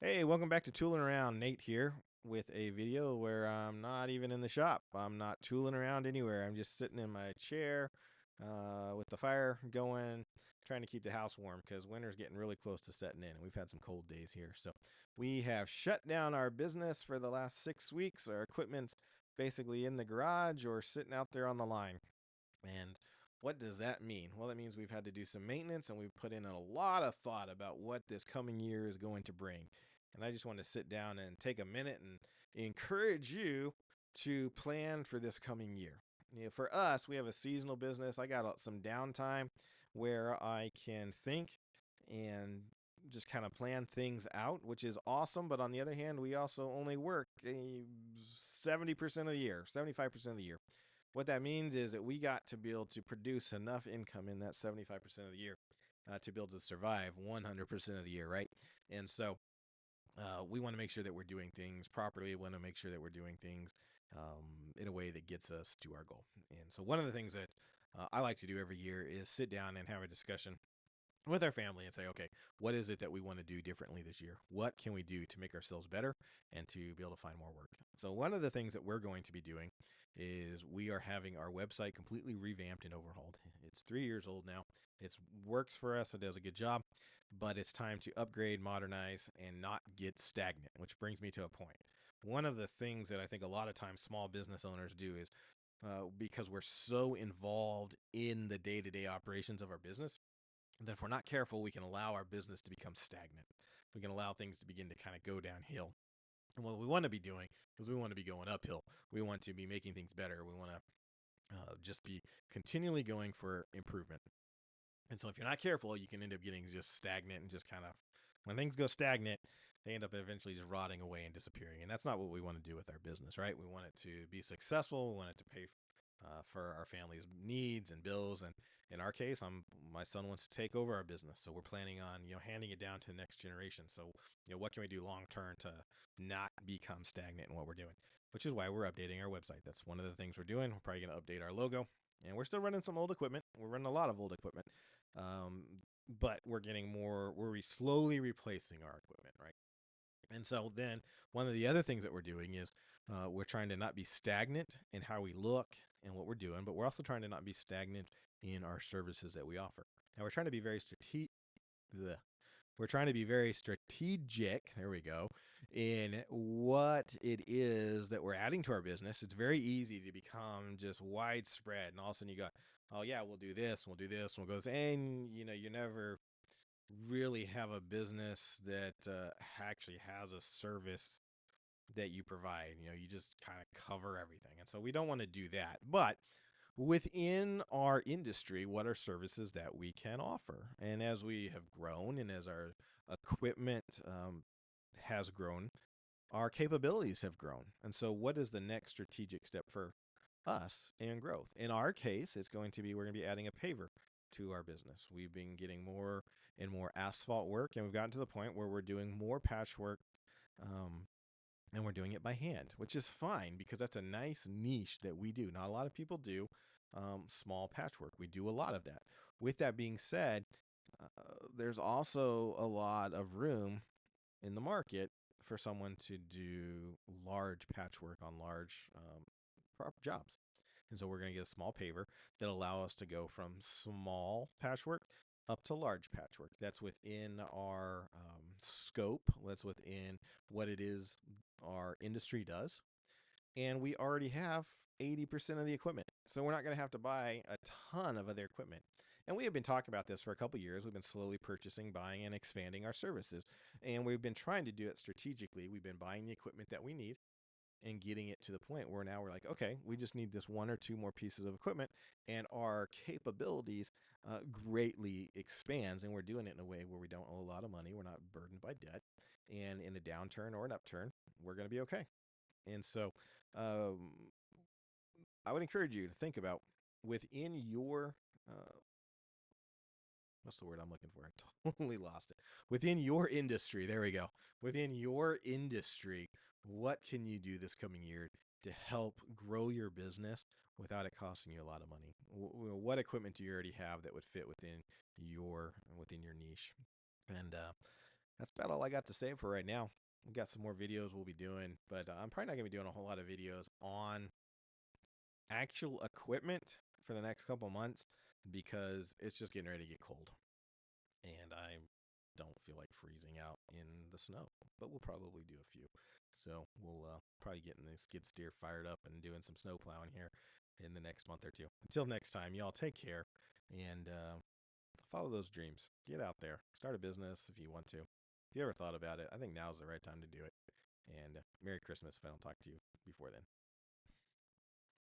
Hey, welcome back to Tooling Around. Nate here with a video where I'm not even in the shop. I'm not tooling around anywhere. I'm just sitting in my chair with the fire going, trying to keep the house warm because winter's getting really close to setting in, and we've had some cold days here. So we have shut down our business for the last 6 weeks. Our equipment's basically in the garage or sitting out there on the line. And what does that mean? Well, that means we've had to do some maintenance and we've put in a lot of thought about what this coming year is going to bring. And I just want to sit down and take a minute and encourage you to plan for this coming year. For us, we have a seasonal business. I got some downtime where I can think and just kind of plan things out, which is awesome. But on the other hand, we also only work 70% of the year, 75% of the year. What that means is that we got to be able to produce enough income in that 75% of the year to be able to survive 100% of the year, right? And so we want to make sure that we're doing things properly. We want to make sure that we're doing things in a way that gets us to our goal. And so one of the things that I like to do every year is sit down and have a discussion with our family and say, okay, what is it that we want to do differently this year? What can we do to make ourselves better and to be able to find more work? So, one of the things that we're going to be doing is we are having our website completely revamped and overhauled. It's 3 years old now. It works for us, it does a good job, but it's time to upgrade, modernize, and not get stagnant, which brings me to a point. One of the things that I think a lot of times small business owners do is because we're so involved in the day to day operations of our business, that if we're not careful, we can allow our business to become stagnant. We can allow things to begin to kind of go downhill. And what we want to be doing is we want to be going uphill. We want to be making things better. We want to just be continually going for improvement. And so if you're not careful, you can end up getting just stagnant and just kind of, when things go stagnant, they end up eventually just rotting away and disappearing. And that's not what we want to do with our business, right? We want it to be successful. We want it to pay for our family's needs and bills. And in our case, my son wants to take over our business, so we're planning on handing it down to the next generation. So what can we do long term to not become stagnant in what we're doing? Which is why we're updating our website. That's one of the things we're doing. We're probably going to update our logo, and we're still running some old equipment. We're running a lot of old equipment, um, but we're getting more. We're slowly replacing our equipment, right? And so then one of the other things that we're doing is we're trying to not be stagnant in how we look and what we're doing, but we're also trying to not be stagnant in our services that we offer. Now we're trying to be very strategic. We're trying to be very strategic. There we go. In what it is that we're adding to our business. It's very easy to become just widespread, and all of a sudden you go, "Oh yeah, we'll do this, we'll do this, we'll go this," and you never really have a business that actually has a service that you provide. You just kind of cover everything. And so we don't want to do that. But within our industry, what are services that we can offer? And as we have grown and as our equipment has grown, our capabilities have grown. And so, what is the next strategic step for us in growth? In our case, it's going to be we're going to be adding a paver to our business. We've been getting more and more asphalt work, and we've gotten to the point where we're doing more patchwork, um, and we're doing it by hand, which is fine because that's a nice niche that we do. Not a lot of people do small patchwork. We do a lot of that. With that being said, there's also a lot of room in the market for someone to do large patchwork on large jobs. And so we're going to get a small paver that allow us to go from small patchwork up to large patchwork. That's within our scope. That's within what it is our industry does. And we already have 80% of the equipment. So we're not going to have to buy a ton of other equipment. And we have been talking about this for a couple years. We've been slowly purchasing, buying, and expanding our services. And we've been trying to do it strategically. We've been buying the equipment that we need and getting it to the point where now we're like, okay, we just need this one or two more pieces of equipment, and our capabilities greatly expands, and we're doing it in a way where we don't owe a lot of money. We're not burdened by debt, and in a downturn or an upturn, we're going to be okay. And so, um, I would encourage you to think about within your what's the word I'm looking for? I totally lost it. Within your industry, there we go. Within your industry, what can you do this coming year to help grow your business without it costing you a lot of money? What equipment do you already have that would fit within your niche? And That's about all I got to say for right now. We got some more videos we'll be doing, but I'm probably not going to be doing a whole lot of videos on actual equipment for the next couple months because it's just getting ready to get cold. And I don't feel like freezing out in the snow, but we'll probably do a few. So we'll probably getting the skid steer fired up and doing some snow plowing here in the next month or two. Until next time, y'all take care and follow those dreams. Get out there, start a business if you want to. If you ever thought about it, I think now's the right time to do it. And Merry Christmas if I don't talk to you before then.